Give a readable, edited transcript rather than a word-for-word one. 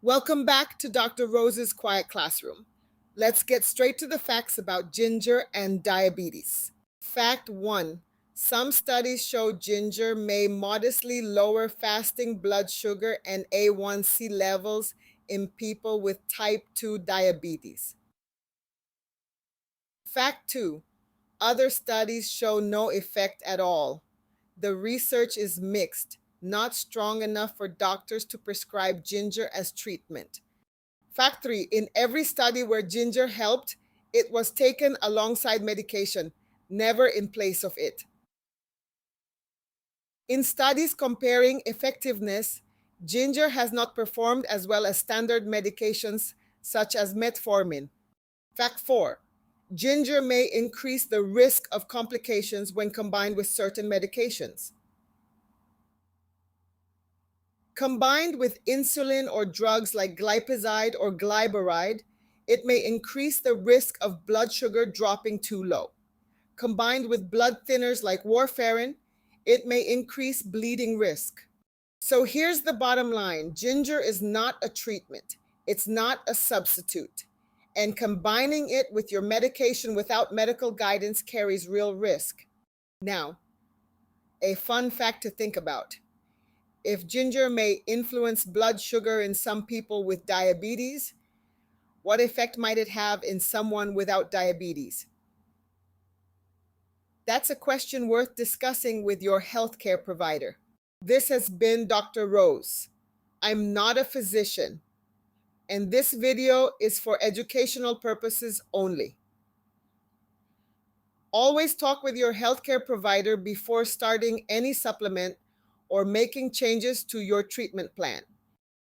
Welcome back to Dr. Rose's Quiet Classroom. Let's get straight to the facts about ginger and diabetes. Fact 1. Some studies show ginger may modestly lower fasting blood sugar and A1C levels in people with type 2 diabetes. Fact 2. Other studies show no effect at all. The research is mixed, not strong enough for doctors to prescribe ginger as treatment. Fact 3. In every study where ginger helped, it was taken alongside medication, never in place of it. In studies comparing effectiveness, ginger has not performed as well as standard medications such as metformin. Fact 4. Ginger may increase the risk of complications when combined with certain medications. Combined with insulin or drugs like glipizide or glyburide, it may increase the risk of blood sugar dropping too low. Combined with blood thinners like warfarin, it may increase bleeding risk. So here's the bottom line. Ginger is not a treatment. It's not a substitute. And combining it with your medication without medical guidance carries real risk. Now, a fun fact to think about. If ginger may influence blood sugar in some people with diabetes, what effect might it have in someone without diabetes? That's a question worth discussing with your healthcare provider. This has been Dr. Rose. I'm not a physician, and this video is for educational purposes only. Always talk with your healthcare provider before starting any supplement or making changes to your treatment plan.